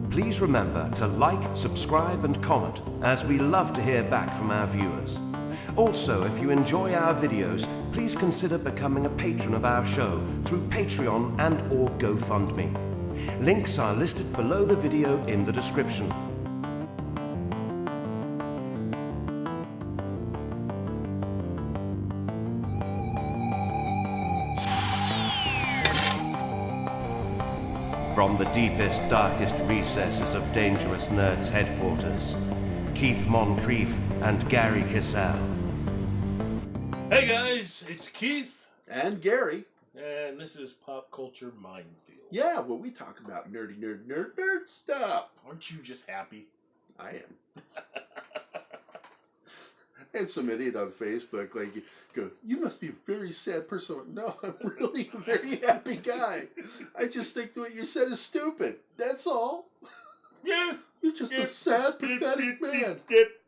Please remember to like, subscribe and comment, as we love to hear back from our viewers. Also, if you enjoy our videos, please consider becoming a patron of our show through Patreon and or GoFundMe. Links are listed below the video in the description. From the deepest, darkest recesses of Dangerous Nerds headquarters, Keith Moncrief and Gerry Kissell. Hey guys, it's Keith. And Gary. And this is Pop Culture Minefield. Yeah, where we talk about nerdy, nerd stuff. Aren't you just happy? I am. I had some idiot on Facebook go, you must be a very sad person. No, I'm really a very happy guy. I just think what you said is stupid. That's all. Yeah. You're just a sad, pathetic man.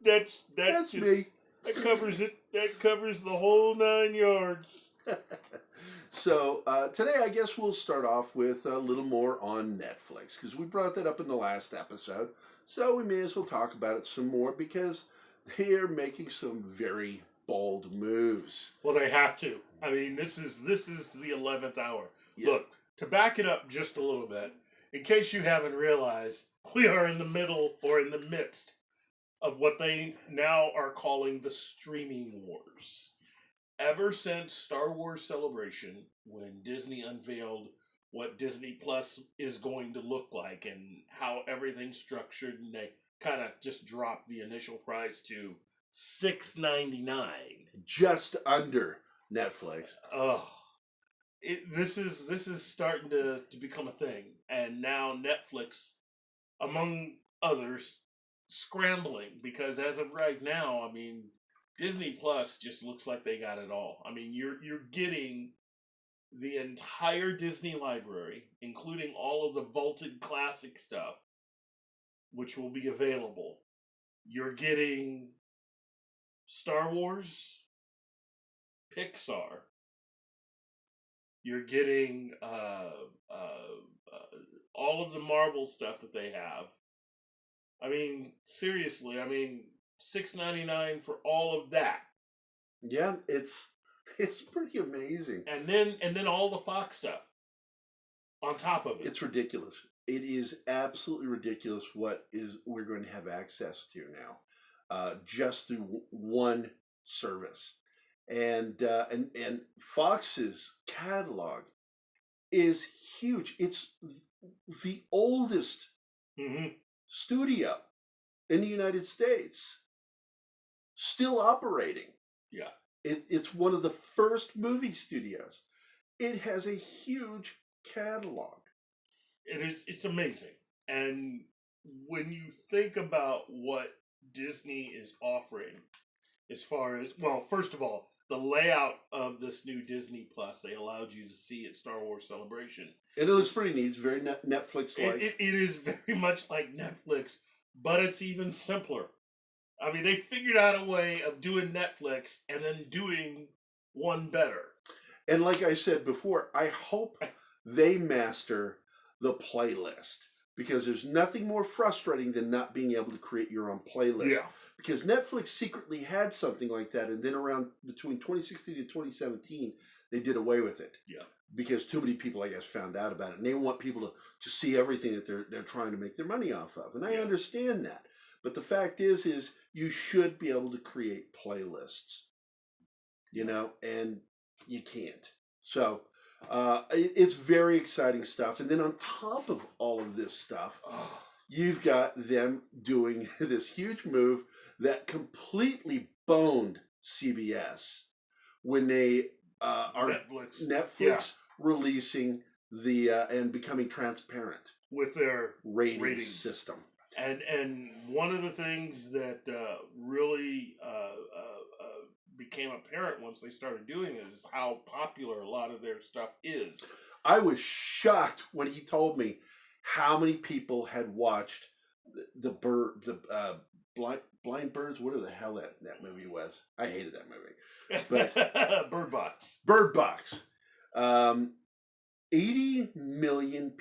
That's just, me. That covers it. That covers the whole 9 yards. So, today I guess we'll start off with a little more on Netflix, because we brought that up in the last episode. So we may as well talk about it some more, because they are making some very bold moves. Well, they have to. I mean, this is the 11th hour. Yeah. Look, to back it up just a little bit, in case you haven't realized, we are in the middle or in the midst of what they now are calling the streaming wars. Ever since Star Wars Celebration, when Disney unveiled what Disney Plus is going to look like and how everything's structured, and they kind of just dropped the initial price to $6.99. Just under Netflix. Oh, this is starting to become a thing, and now Netflix, among others, scrambling, because as of right now, I mean, Disney Plus just looks like they got it all. I mean, you're getting the entire Disney library, including all of the vaulted classic stuff, which will be available. You're getting Star Wars, Pixar. You're getting all of the Marvel stuff that they have. I mean, seriously, I mean, $6.99 for all of that. Yeah, it's pretty amazing. And then all the Fox stuff on top of it. It's ridiculous. It is absolutely ridiculous what we're going to have access to now, just through one service. And Fox's catalog is huge. It's the oldest studio in the United States, still operating. Yeah. It's one of the first movie studios. It has a huge catalog. It's amazing. And when you think about what Disney is offering, as far as, well, first of all, the layout of this new Disney Plus, they allowed you to see at Star Wars Celebration. And it looks pretty neat. It's very Netflix-like. It is very much like Netflix, but it's even simpler. I mean, they figured out a way of doing Netflix and then doing one better. And like I said before, I hope they master the playlist, because there's nothing more frustrating than not being able to create your own playlist. Yeah. Because Netflix secretly had something like that, and then around between 2016 and 2017, they did away with it. Yeah. Because too many people, I guess, found out about it, and they want people to see everything that they're trying to make their money off of. And I understand that. But the fact is you should be able to create playlists, you know, and you can't. So it's very exciting stuff. And then on top of all of this stuff, you've got them doing this huge move that completely boned CBS when they are Netflix releasing the and becoming transparent with their ratings system. And one of the things that really became apparent once they started doing it is how popular a lot of their stuff is. I was shocked when he told me how many people had watched the blind birds. Whatever the hell that movie was. I hated that movie. But Bird Box. Bird Box. 80 million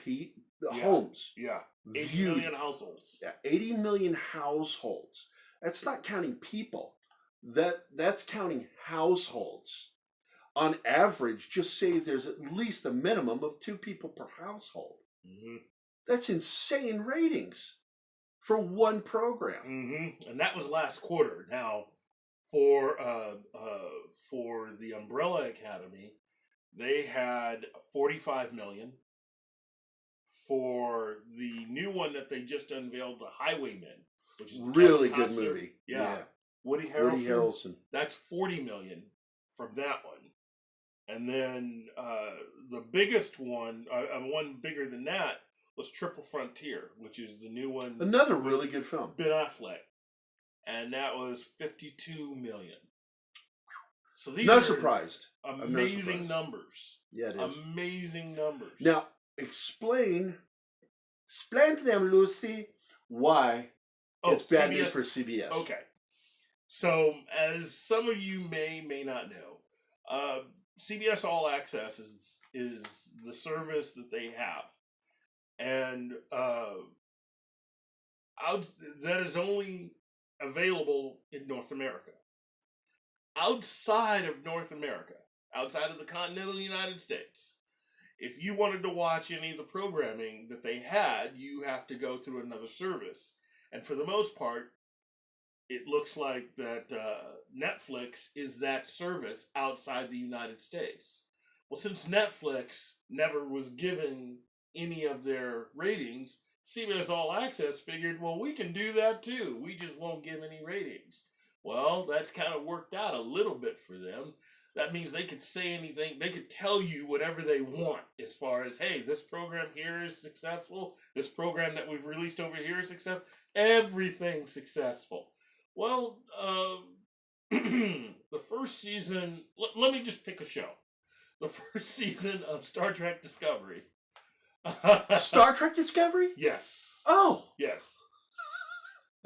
homes. Yeah. 80 viewed. million households. Yeah, 80 million households. That's not counting people. That's counting households. On average, just say there's at least a minimum of 2 people per household. Mm-hmm. That's insane ratings for one program. Mm-hmm. And that was last quarter. Now, for the Umbrella Academy, they had 45 million. For the new one that they just unveiled, The Highwaymen, which is the Really Kevin good Costner- movie. Yeah. Woody Woody Harrelson. Harrelson. That's 40 million from that one. And then the biggest one, one bigger than that, was Triple Frontier, which is the new one. Another really good film. Ben Affleck. And that was 52 million. So these Not are surprised. amazing numbers. Yeah, it is. Amazing numbers. Now, explain to them, Lucy, why it's bad news for CBS. Okay. So, as some of you may not know, CBS All Access is the service that they have. And that is only available in North America. Outside of North America, outside of the continental United States, if you wanted to watch any of the programming that they had, you have to go through another service. And for the most part, it looks like that Netflix is that service outside the United States. Well, since Netflix never was given any of their ratings, CBS All Access figured, well, we can do that too. We just won't give any ratings. Well, that's kind of worked out a little bit for them. That means they could say anything. They could tell you whatever they want as far as, hey, this program here is successful. This program that we've released over here is successful. Everything's successful. Well, the first season, let me just pick a show. The first season of Star Trek Discovery. Star Trek Discovery? Yes. Oh. Yes.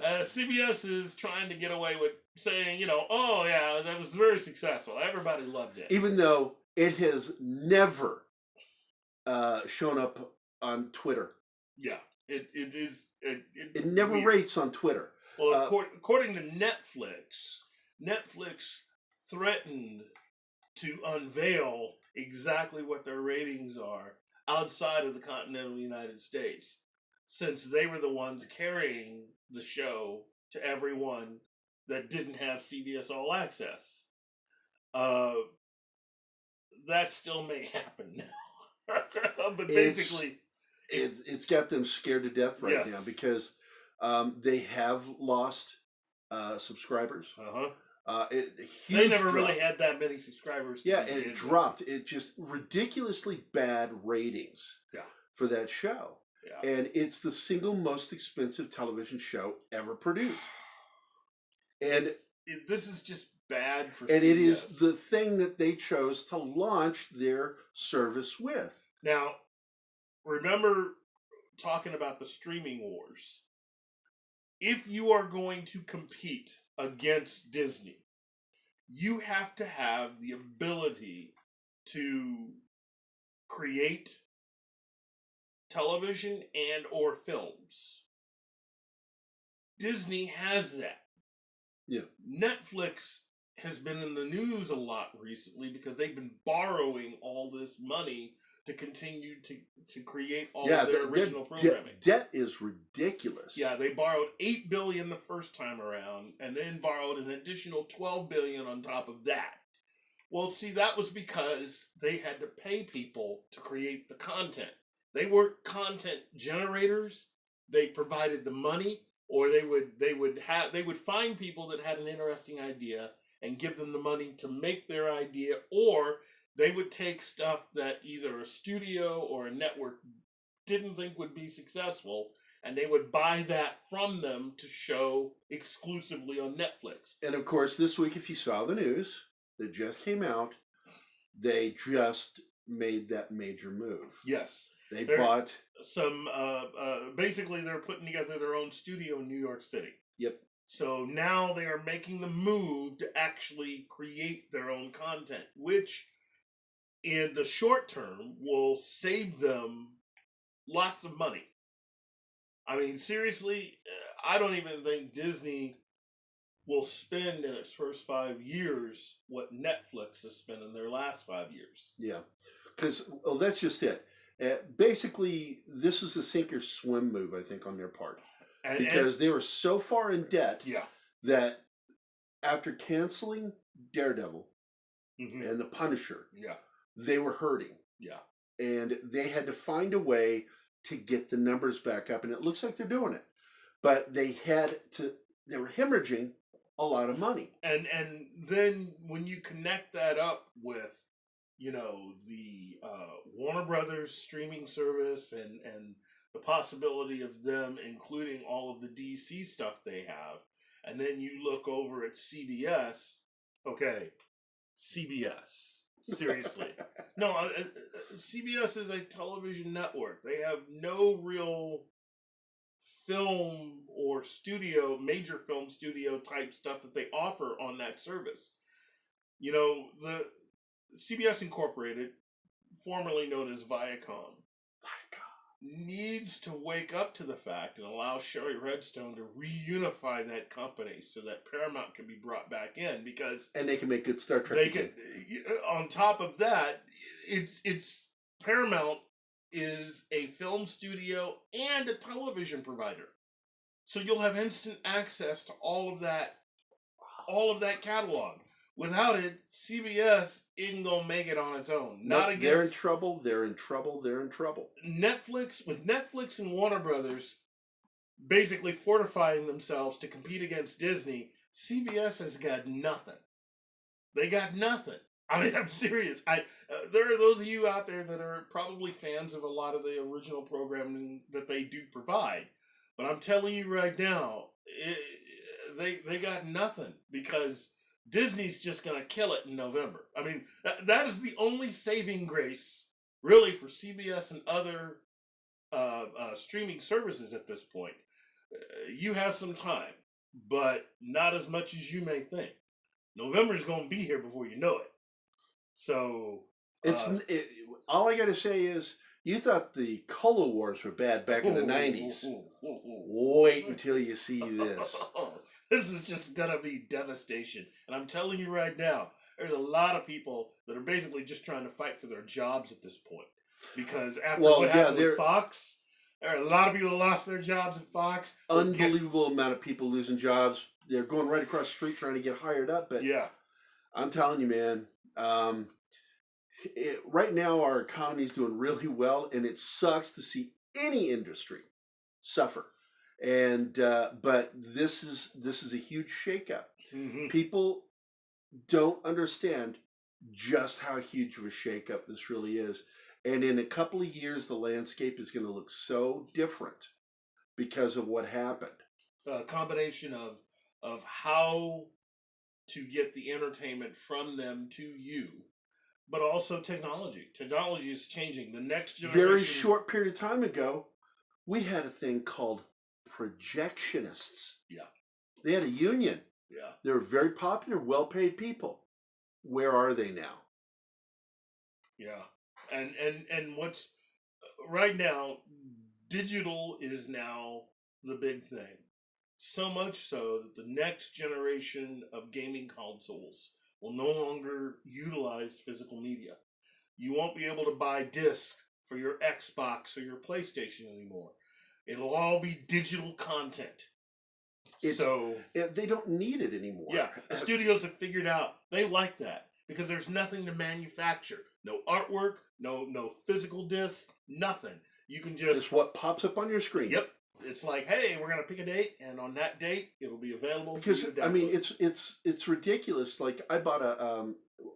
CBS is trying to get away with saying, oh yeah, that was very successful. Everybody loved it. Even though it has never shown up on Twitter. Yeah, it is. It never weird. rates on Twitter. Well, according to Netflix threatened to unveil exactly what their ratings are outside of the continental United States, since they were the ones carrying the show to everyone that didn't have CBS All Access. That still may happen now. But basically... It's got them scared to death right now because they have lost subscribers. They never really had that many subscribers. Yeah, and it dropped. It just ridiculously bad ratings for that show. Yeah. And it's the single most expensive television show ever produced. And this is just bad for and CBS. It is the thing that they chose to launch their service with. Now, remember talking about the streaming wars. If you are going to compete against Disney, you have to have the ability to create television and or films. Disney has that. Yeah. Netflix has been in the news a lot recently because they've been borrowing all this money to continue to create all of their original programming. Debt is ridiculous. Yeah, they borrowed $8 billion the first time around and then borrowed an additional $12 billion on top of that. Well, see, that was because they had to pay people to create the content. They weren't content generators. They provided the money, or they would find people that had an interesting idea and give them the money to make their idea, or they would take stuff that either a studio or a network didn't think would be successful, and they would buy that from them to show exclusively on Netflix. And of course, this week, if you saw the news that just came out, they just made that major move. Yes. They bought some. Basically, they're putting together their own studio in New York City. Yep. So now they are making the move to actually create their own content, which in the short term will save them lots of money. I mean, seriously, I don't even think Disney will spend in its first 5 years what Netflix has spent in their last 5 years. Yeah, because that's just it. Basically, this was a sink or swim move, I think, on their part, because they were so far in debt that after canceling Daredevil and the Punisher, they were hurting. Yeah, and they had to find a way to get the numbers back up, and it looks like they're doing it. But they were hemorrhaging a lot of money. And then when you connect that up with, the Warner Brothers streaming service and the possibility of them including all of the DC stuff they have, and then you look over at CBS, CBS. Seriously. No, CBS is a television network. They have no real film or major film studio type stuff that they offer on that service. The CBS Incorporated, formerly known as Viacom, needs to wake up to the fact and allow Sherry Redstone to reunify that company so that Paramount can be brought back in, and they can make good Star Trek. They can. On top of that, it's Paramount is a film studio and a television provider, so you'll have instant access to all of that catalog. Without it, CBS isn't gonna make it on its own. They're in trouble. They're in trouble. They're in trouble. Netflix and Warner Brothers basically fortifying themselves to compete against Disney, CBS has got nothing. They got nothing. I mean, I'm serious. There are those of you out there that are probably fans of a lot of the original programming that they do provide, but I'm telling you right now, they got nothing, because Disney's just going to kill it in November. I mean, that is the only saving grace, really, for CBS and other streaming services at this point. You have some time, but not as much as you may think. November's going to be here before you know it. So all I got to say is, you thought the Color Wars were bad back in the 90s. Wait until you see this. This is just going to be devastation. And I'm telling you right now, there's a lot of people that are basically just trying to fight for their jobs at this point. Because after what happened with Fox, there are a lot of people that lost their jobs at Fox. Unbelievable amount of people losing jobs. They're going right across the street trying to get hired up. But I'm telling you, man, right now our economy is doing really well, and it sucks to see any industry suffer. And but this is a huge shakeup. Mm-hmm. People don't understand just how huge of a shakeup this really is. And in a couple of years, the landscape is going to look so different because of what happened. A combination of how to get the entertainment from them to you, but also technology. Technology is changing. The next generation. Very short period of time ago, we had a thing called projectionists. Yeah. They had a union. Yeah. They were very popular, well-paid people. Where are they now? Yeah. And what's right now, digital is now the big thing. So much so that the next generation of gaming consoles will no longer utilize physical media. You won't be able to buy discs for your Xbox or your PlayStation anymore. It'll all be digital content. They don't need it anymore. Yeah, the studios have figured out they like that because there's nothing to manufacture. No artwork, no physical discs, nothing. You can just what pops up on your screen. Yep. It's like, hey, we're gonna pick a date, and on that date, it'll be available. Because for you to I mean, download. it's ridiculous. Like, I bought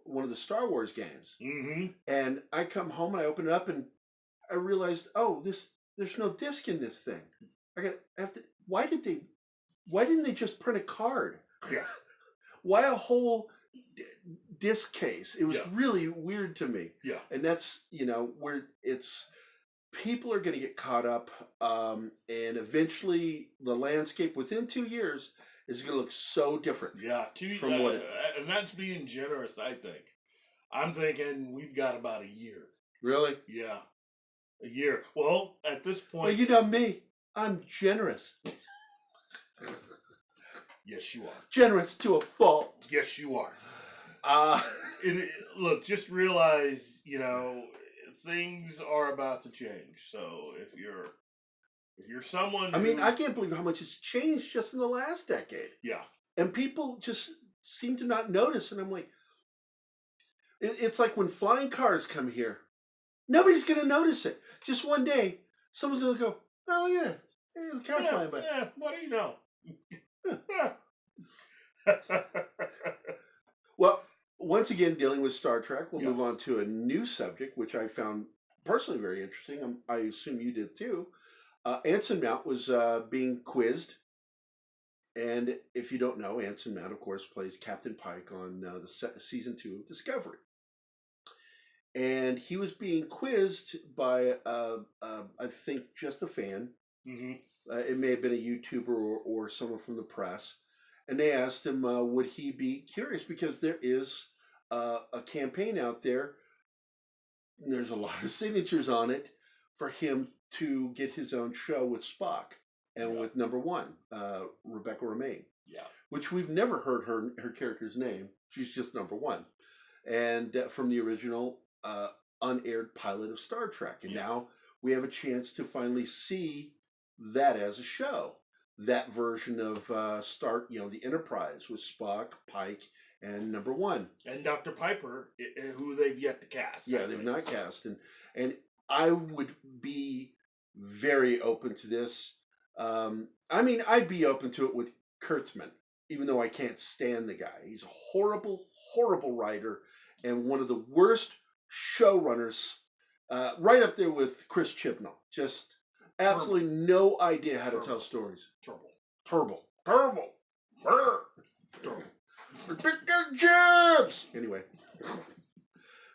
one of the Star Wars games, and I come home and I open it up and I realized, there's no disc in this thing. Why didn't they just print a card? Yeah. Why a whole disc case? It was really weird to me. Yeah. And that's where it's people are going to get caught up, and eventually the landscape within 2 years is going to look so different. Yeah, from what and that's being generous, I think. I'm thinking we've got about a year. Really? Yeah, a year. Well, at this point... Well, you know me. I'm generous. Yes, you are. Generous to a fault. Yes, you are. Uh, Look, just realize, things are about to change. So if you're someone I mean, I can't believe how much has changed just in the last decade. Yeah. And people just seem to not notice. And I'm like, it's like when flying cars come here. Nobody's going to notice it. Just one day, someone's going to go, oh, yeah, the car flying by. Yeah, what do you know? Well, once again, dealing with Star Trek, we'll move on to a new subject, which I found personally very interesting. I assume you did too. Anson Mount was being quizzed. And if you don't know, Anson Mount, of course, plays Captain Pike on the season 2 of Discovery. And he was being quizzed by, I think, just a fan. Mm-hmm. It may have been a YouTuber or someone from the press. And they asked him, would he be curious? Because there is a campaign out there. There's a lot of signatures on it for him to get his own show with Spock and with number 1, Rebecca Romaine. Yeah. Which we've never heard her character's name. She's just number 1. And from the original unaired pilot of Star Trek. And now we have a chance to finally see that as a show. That version of the Enterprise with Spock, Pike, and number 1. And Dr. Piper, who they've yet to cast. Yeah, they've not cast. And I would be very open to this. I'd be open to it with Kurtzman, even though I can't stand the guy. He's a horrible, horrible writer and one of the worst showrunners, right up there with Chris Chibnall. Just absolutely no idea how to tell stories. Terrible. Ridiculous jobs. Anyway,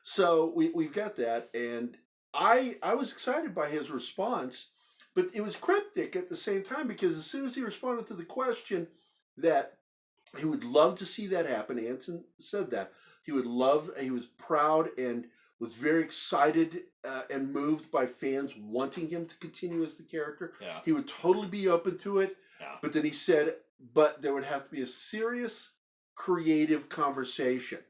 so we've got that, and I was excited by his response, but it was cryptic at the same time because as soon as he responded to the question that he would love to see that happen, Anson said that he was proud and was very excited and moved by fans wanting him to continue as the character. Yeah. He would totally be open to it. Yeah. But then he said, but there would have to be a serious creative conversation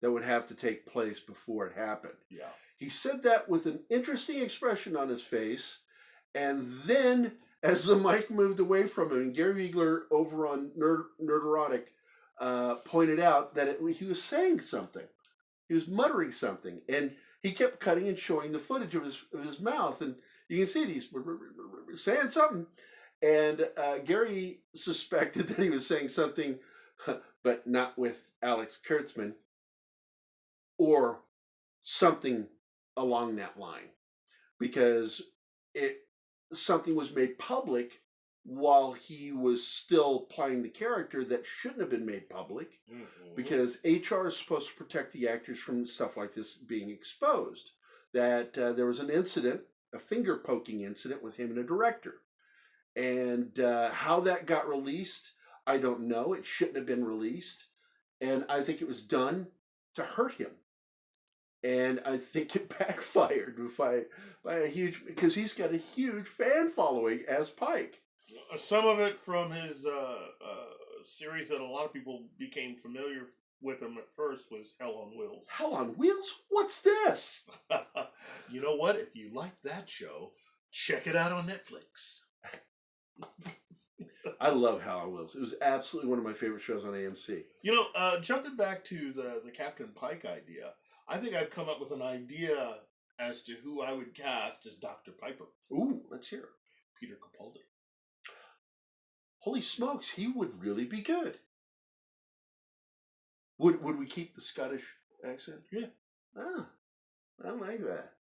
that would have to take place before it happened. Yeah. He said that with an interesting expression on his face. And then as the mic moved away from him, and Gary Wiegler over on Nerderotic pointed out that he was saying something. He was muttering something. And he kept cutting and showing the footage of his mouth. And you can see it. He's saying something. And Gary suspected that he was saying something, but not with Alex Kurtzman, or something along that line, because something was made public while he was still playing the character that shouldn't have been made public, because HR is supposed to protect the actors from stuff like this being exposed. That there was an incident, a finger poking incident with him and a director. And how that got released, I don't know. It shouldn't have been released. And I think it was done to hurt him. And I think it backfired by a huge, because he's got a huge fan following as Pike. Some of it from his series that a lot of people became familiar with him at first was Hell on Wheels. Hell on Wheels? What's this? You know what? If you like that show, check it out on Netflix. I love Hell on Wheels. It was absolutely one of my favorite shows on AMC. Jumping back to the Captain Pike idea, I think I've come up with an idea as to who I would cast as Dr. Piper. Ooh, let's hear it. Peter Capaldi. Holy smokes, he would really be good. Would we keep the Scottish accent? Yeah. Ah, I like that.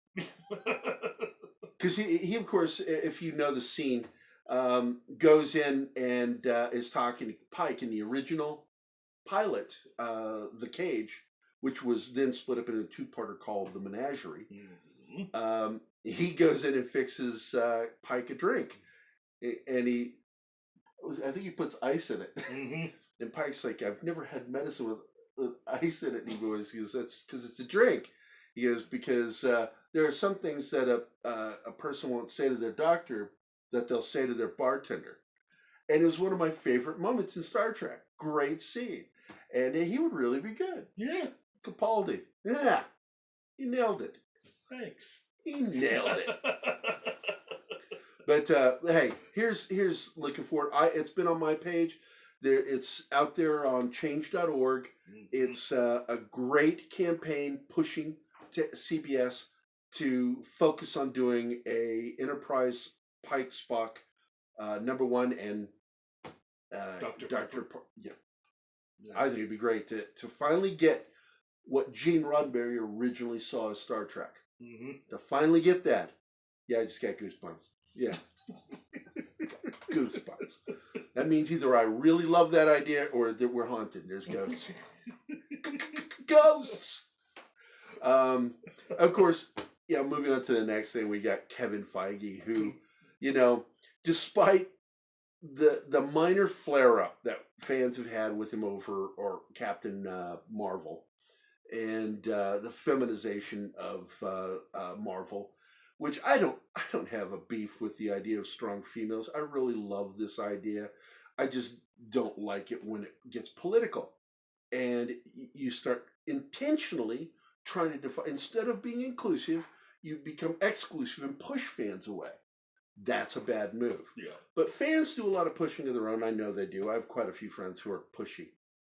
Because he, of course, if you know the scene, goes in and is talking to Pike in the original pilot, The Cage, which was then split up into a 2-parter called The Menagerie. Mm-hmm. he goes in and fixes Pike a drink, and I think he puts ice in it. Mm-hmm. And Pike's like, I've never had medicine with ice in it. And he goes, that's because it's a drink. He goes, because there are some things that a person won't say to their doctor that they'll say to their bartender. And it was one of my favorite moments in Star Trek. Great scene. And he would really be good. Yeah. Capaldi. Yeah. He nailed it. Thanks. He nailed it. But hey, here's looking forward. It's been on my page. It's out there on change.org. Mm-hmm. It's a great campaign pushing CBS to focus on doing a Enterprise Pike Spock #1 and Dr. Yeah. I think it'd be great to finally get what Gene Roddenberry originally saw as Star Trek. Mm-hmm. To finally get that. Yeah, I just got goosebumps. Yeah. Goosebumps. That means either I really love that idea or that we're haunted. There's ghosts. Ghosts! Of course, moving on to the next thing, we got Kevin Feige, who, despite the minor flare-up that fans have had with him or Captain Marvel, and the feminization of Marvel, which I don't have a beef with the idea of strong females. I really love this idea. I just don't like it when it gets political, and you start intentionally trying to define. Instead of being inclusive, you become exclusive and push fans away. That's a bad move. Yeah. But fans do a lot of pushing of their own. I know they do. I have quite a few friends who are pushy.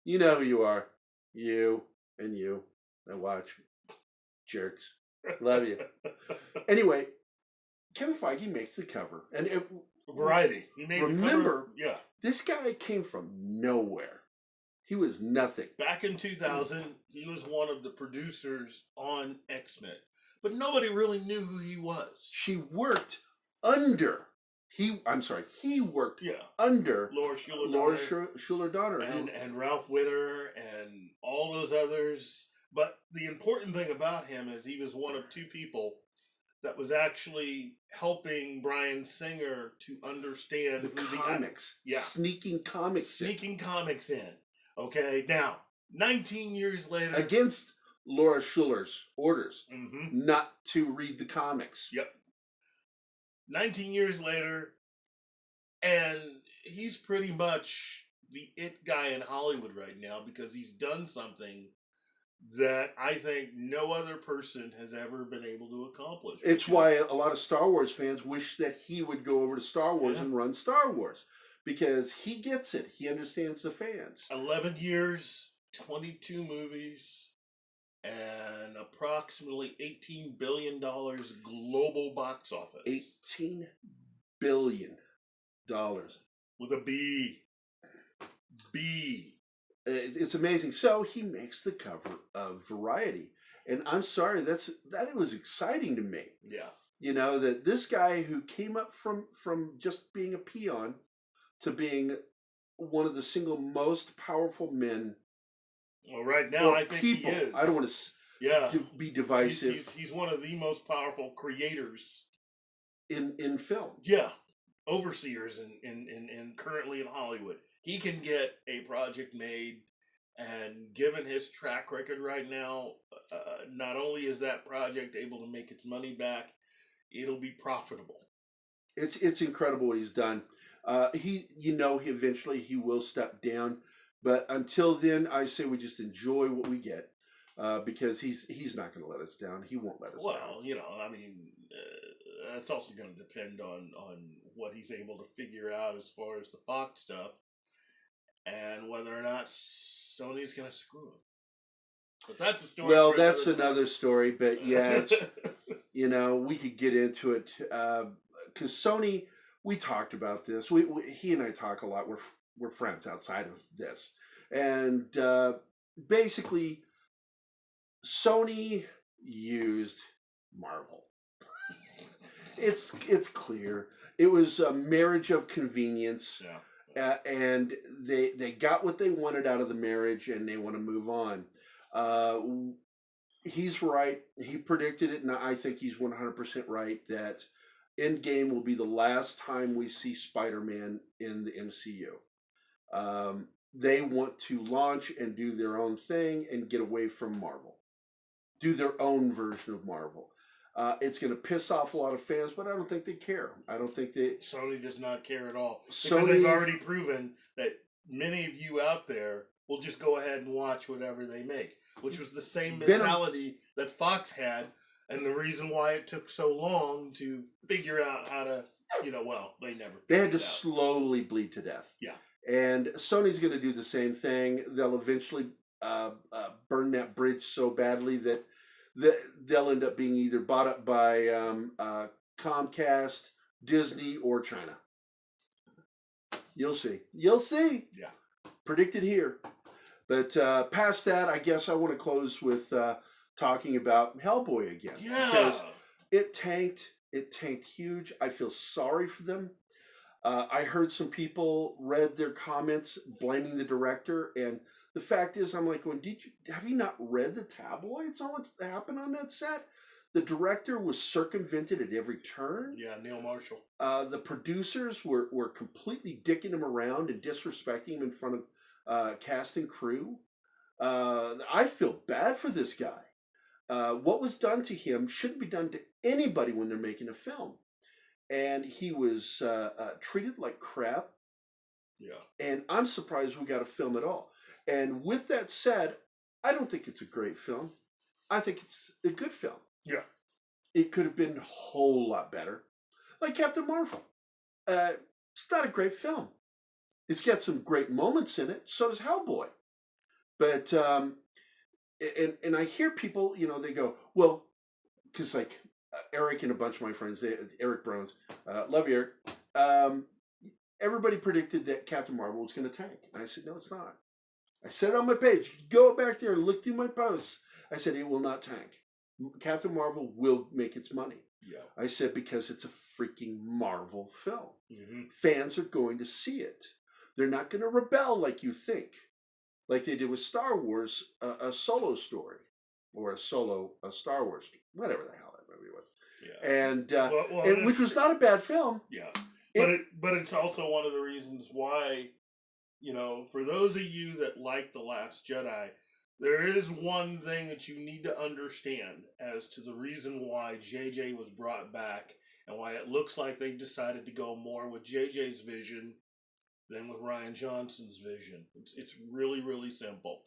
You know who you are. You and you. I watch. Jerks. Love you. Anyway, Kevin Feige makes the cover. And Variety. He made the cover. Yeah. This guy came from nowhere. He was nothing. Back in 2000, he was one of the producers on X-Men. But nobody really knew who he was. He worked under Laura Schuler-Donner. And Ralph Witter and all those others. But the important thing about him is he was one of two people that was actually helping Bryan Singer to understand the comics. Sneaking comics in. Okay, now, 19 years later. Against Laura Schuler's orders, mm-hmm. not to read the comics. Yep. 19 years later, and he's pretty much the it guy in Hollywood right now because he's done something that I think no other person has ever been able to accomplish. It's why a lot of Star Wars fans wish that he would go over to Star Wars and run Star Wars. Because he gets it. He understands the fans. 11 years, 22 movies, and approximately $18 billion global box office. $18 billion. With a B. It's amazing. So he makes the cover of Variety. And I'm sorry, that was exciting to me. Yeah. That this guy who came up from just being a peon to being one of the single most powerful men. Well, right now I think he is. I don't want to be divisive. He's one of the most powerful creators in film. Yeah, overseers in currently in Hollywood. He can get a project made, and given his track record right now, not only is that project able to make its money back, it'll be profitable. It's incredible what he's done. Eventually he will step down, but until then, I say we just enjoy what we get, because he's not going to let us down. He won't let us down. Well, that's also going to depend on what he's able to figure out as far as the Fox stuff, and whether or not Sony's going to screw him. But that's a story. Well, that's another story. But yeah, it's we could get into it because Sony. We talked about this. He and I talk a lot. We're friends outside of this, and basically, Sony used Marvel. It's clear. It was a marriage of convenience, and they got what they wanted out of the marriage, and they want to move on. He's right. He predicted it, and I think he's 100% right that Endgame will be the last time we see Spider-Man in the MCU. They want to launch and do their own thing and get away from Marvel. Do their own version of Marvel. It's going to piss off a lot of fans, but I don't think they care. I don't think they... Sony does not care at all. Because Sony... they've already proven that many of you out there will just go ahead and watch whatever they make, which was the same mentality that Fox had, and the reason why it took so long to figure out how to, they never figured They had to it out. slowly bleed to death. Yeah. And Sony's going to do the same thing. They'll eventually burn that bridge so badly that they'll end up being either bought up by Comcast, Disney, or China. You'll see. You'll see. Yeah. Predicted here. But past that, I guess I want to close with talking about Hellboy again. Yeah. Because it tanked. It tanked huge. I feel sorry for them. I heard some people read their comments blaming the director, and the fact is, I'm like, have you not read the tabloids on what happened on that set? The director was circumvented at every turn. Yeah, Neil Marshall. The producers were completely dicking him around and disrespecting him in front of cast and crew. I feel bad for this guy. What was done to him shouldn't be done to anybody when they're making a film. And he was treated like crap. Yeah. And I'm surprised we got a film at all. And with that said, I don't think it's a great film. I think it's a good film. Yeah. It could have been a whole lot better. Like Captain Marvel. It's not a great film. It's got some great moments in it. So does Hellboy. But, and I hear people, they go, well, because like Eric and a bunch of my friends, Eric Browns, love you, Eric. Everybody predicted that Captain Marvel was going to tank. And I said, no, it's not. I said it on my page. Go back there and look through my posts. I said, it will not tank. Captain Marvel will make its money. Yeah. I said, because it's a freaking Marvel film. Mm-hmm. Fans are going to see it. They're not going to rebel like you think. Like they did with Star Wars, a solo story. Or a Star Wars, whatever the hell that movie was. Yeah. And which was not a bad film. Yeah. But it's also one of the reasons why, for those of you that like The Last Jedi, there is one thing that you need to understand as to the reason why JJ was brought back and why it looks like they've decided to go more with JJ's vision than with Rian Johnson's vision. It's really, really simple.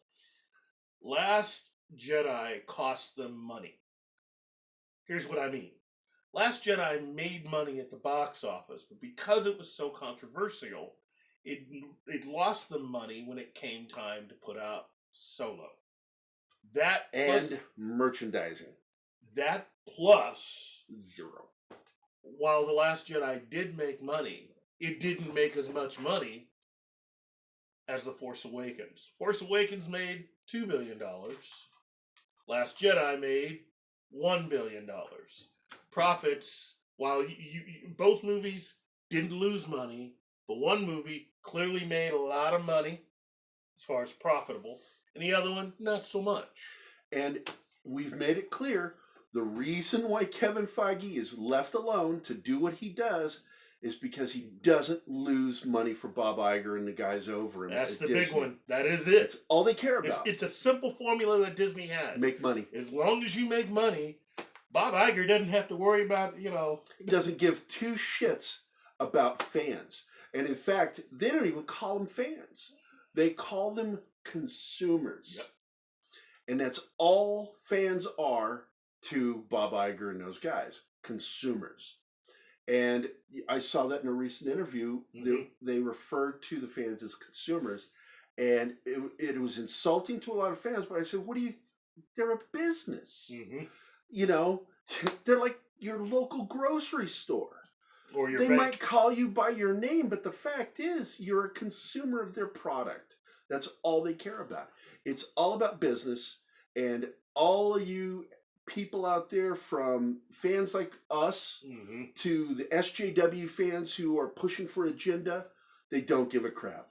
Last Jedi cost them money. Here's what I mean. Last Jedi made money at the box office, but because it was so controversial, it lost them money when it came time to put out Solo. That and plus, merchandising. That plus zero. While The Last Jedi did make money, it didn't make as much money as The Force Awakens. Force Awakens made $2 billion. Last Jedi made $1 billion. Profits, while both movies didn't lose money, but one movie clearly made a lot of money as far as profitable, and the other one, not so much. And we've made it clear, the reason why Kevin Feige is left alone to do what he does is because he doesn't lose money for Bob Iger and the guys over him. That's the Disney. big one. That is it. That's all they care about. It's a simple formula that Disney has. Make money. As long as you make money, Bob Iger doesn't have to worry about, He doesn't give two shits about fans. And in fact, they don't even call them fans. They call them consumers. Yep. And that's all fans are to Bob Iger and those guys. Consumers. And I saw that in a recent interview. Mm-hmm. They referred to the fans as consumers. And it was insulting to a lot of fans. But I said, what do you... They're a business. Mm-hmm. They're like your local grocery store. Or your they bank. might call you by your name, but the fact is you're a consumer of their product. That's all they care about. It's all about business. And all of you people out there, from fans like us mm-hmm. to the SJW fans who are pushing for agenda, they don't give a crap.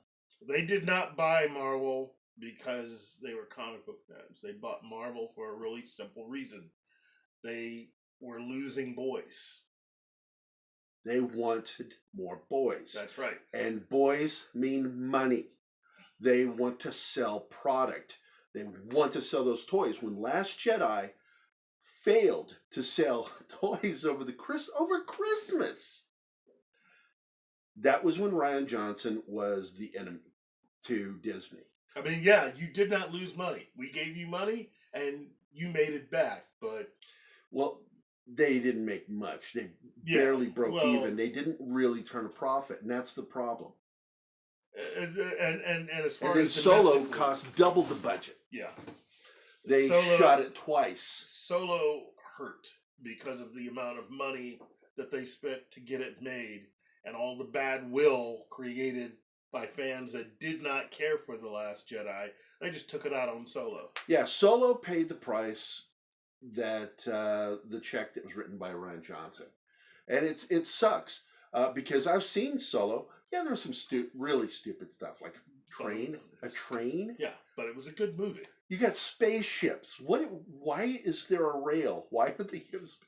They did not buy Marvel because they were comic book fans. They bought Marvel for a really simple reason. They were losing boys. They wanted more boys. That's right. And boys mean money. They want to sell product. They want to sell those toys. When Last Jedi failed to sell toys over Christmas, that was when Rian Johnson was the enemy to Disney. I mean, yeah, you did not lose money. We gave you money and you made it back, but... Well, they didn't make much. They barely broke even. They didn't really turn a profit, and that's the problem. And as far and then as Solo cost double the budget. Yeah. They shot it twice. Solo hurt because of the amount of money that they spent to get it made and all the bad will created by fans that did not care for The Last Jedi. They just took it out on Solo. Yeah, Solo paid the price that the check that was written by Rian Johnson. And it sucks because I've seen Solo. Yeah, there was some really stupid stuff like a train. Yeah, but it was a good movie. You got spaceships. Why is there a rail? Why would they use?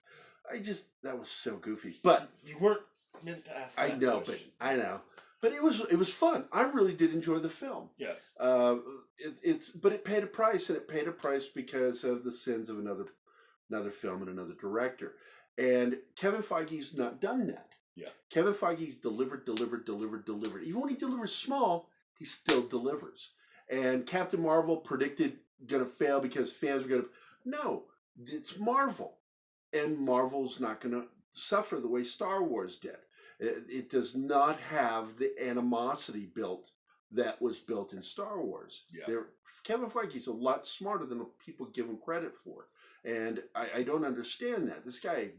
That was so goofy. But you weren't meant to ask that question. I know. But it was fun. I really did enjoy the film. Yes. But it paid a price, and it paid a price because of the sins of another film and another director. And Kevin Feige's not done that. Yeah. Kevin Feige's delivered. Even when he delivers small, he still delivers. And Captain Marvel predicted gonna fail because fans were gonna. No, it's Marvel, and Marvel's not gonna suffer the way Star Wars did. It does not have the animosity that was built in Star Wars. Yeah. Kevin Feige's a lot smarter than people give him credit for. And I don't understand that. This guy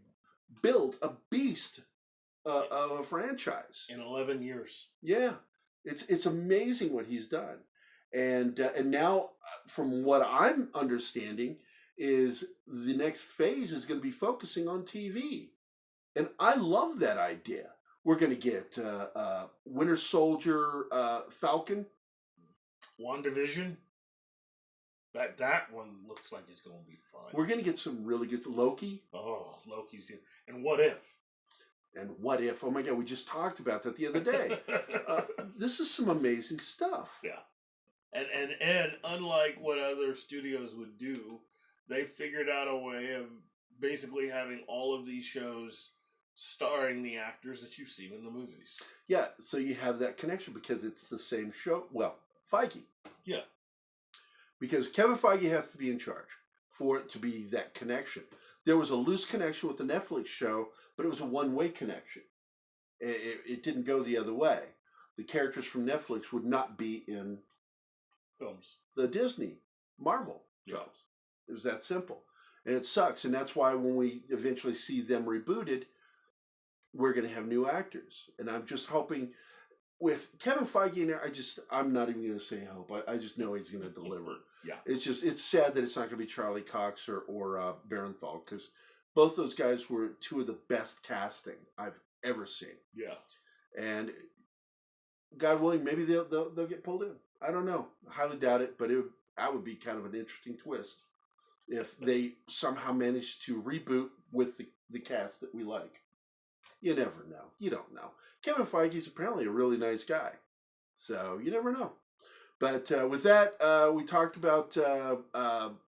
built a beast of a franchise. In 11 years. Yeah. It's amazing what he's done. And now, from what I'm understanding, is the next phase is going to be focusing on TV. And I love that idea. We're going to get Winter Soldier, Falcon. WandaVision. That one looks like it's going to be fun. We're going to get some really good Loki. Oh, Loki's in. And What If? And What If? Oh my God, we just talked about that the other day. This is some amazing stuff. Yeah. And unlike what other studios would do, they figured out a way of basically having all of these shows starring the actors that you've seen in the movies. Yeah, so you have that connection because it's the same show. Well, Feige. Yeah. Because Kevin Feige has to be in charge for it to be that connection. There was a loose connection with the Netflix show, but it was a one-way connection. It didn't go the other way. The characters from Netflix would not be in films. The Disney Marvel films. It was that simple. And it sucks. And that's why when we eventually see them rebooted, we're going to have new actors. And I'm just hoping with Kevin Feige in there, I'm not even going to say hope. I just know he's going to deliver. Yeah. It's sad that it's not going to be Charlie Cox or Barenthal, because both those guys were two of the best casting I've ever seen. Yeah. And God willing, maybe they'll get pulled in. I don't know. I highly doubt it, but that would be kind of an interesting twist if they somehow manage to reboot with the cast that we like. You never know. You don't know. Kevin Feige's apparently a really nice guy, so you never know. But with that, we talked about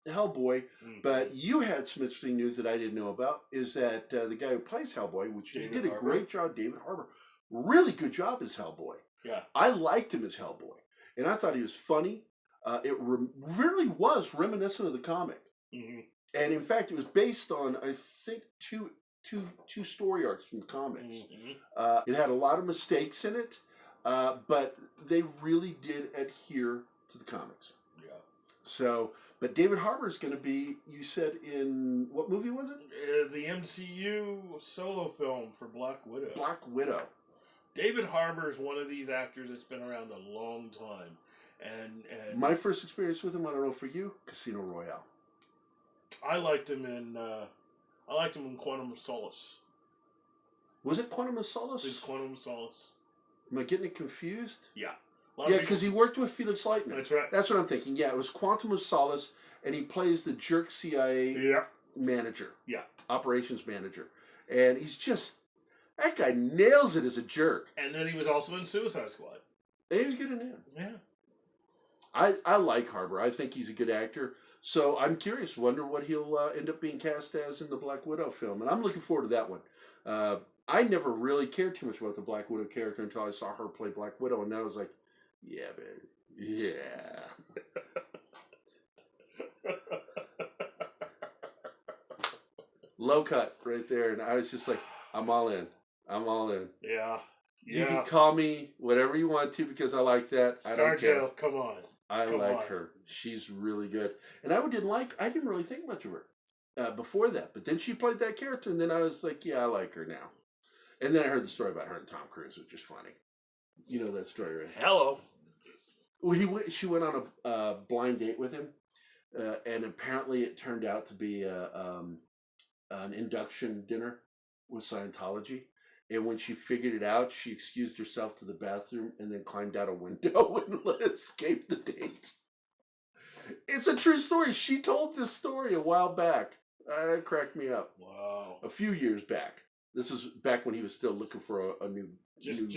Hellboy, but you had some interesting news that I didn't know about, is that the guy who plays Hellboy, which he did a great job, David Harbour, really good job as Hellboy. Yeah. I liked him as Hellboy, and I thought he was funny. It really was reminiscent of the comic. Mm-hmm. And in fact, it was based on, I think, two story arcs from the comics. Mm-hmm. It had a lot of mistakes in it, but they really did adhere to the comics. Yeah. So, but David Harbour is going to be, you said, in what movie was it? The MCU solo film for Black Widow. Black Widow. David Harbour is one of these actors that's been around a long time. And my first experience with him, I don't know for you, Casino Royale. I liked him in Quantum of Solace. Was it Quantum of Solace? It's Quantum of Solace. Am I getting it confused? Yeah. Yeah, because he worked with Felix Leitner. That's right. That's what I'm thinking. Yeah, it was Quantum of Solace, and he plays the jerk CIA manager. Yeah. Operations manager. And he's just... That guy nails it as a jerk. And then he was also in Suicide Squad. And he was good in that. Yeah. I like Harbour. I think he's a good actor. So I'm curious. Wonder what he'll end up being cast as in the Black Widow film. And I'm looking forward to that one. I never really cared too much about the Black Widow character until I saw her play Black Widow. And now I was like, yeah, baby. Yeah. Low cut right there. And I was just like, I'm all in. I'm all in. Yeah. You can call me whatever you want to because I like that. I don't care. Come on. I like her. She's really good. And I didn't really think much of her before that. But then she played that character, and then I was like, yeah, I like her now. And then I heard the story about her and Tom Cruise, which is funny. You know that story, right? Hello. Well, she went on a blind date with him, and apparently it turned out to be an induction dinner with Scientology. And when she figured it out, she excused herself to the bathroom and then climbed out a window and escaped the date. It's a true story. She told this story a while back. It cracked me up. Wow. A few years back. This was back when he was still looking for a new. Just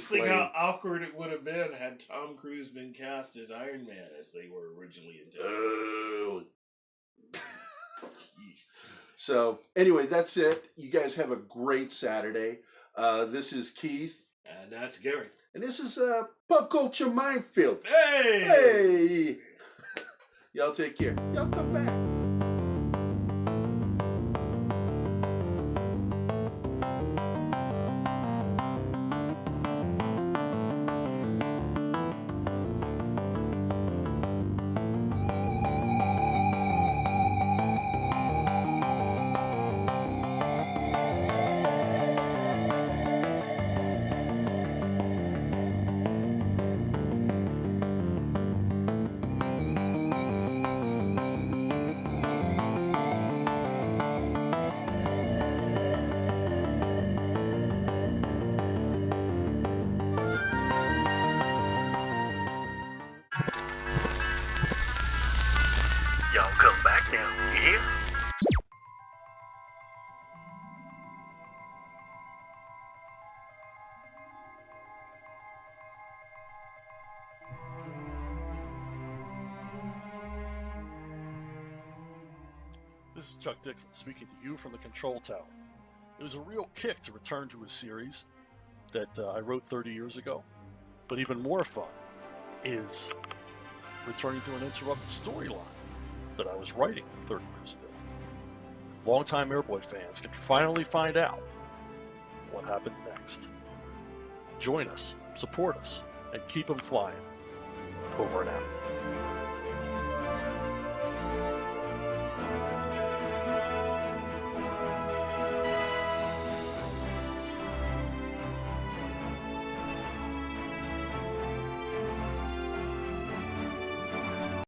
think how awkward it would have been had Tom Cruise been cast as Iron Man as they were originally intended. Oh. So, anyway, that's it. You guys have a great Saturday. This is Keith. And that's Gary. And this is Pop Culture Minefield. Hey! Hey! Y'all take care. Y'all come back. Y'all come back now, you hear? This is Chuck Dixon speaking to you from the control tower. It was a real kick to return to a series that I wrote 30 years ago, but even more fun is returning to an interrupted storyline that I was writing 30 years ago. Longtime Airboy fans can finally find out what happened next. Join us, support us, and keep them flying. Over and out.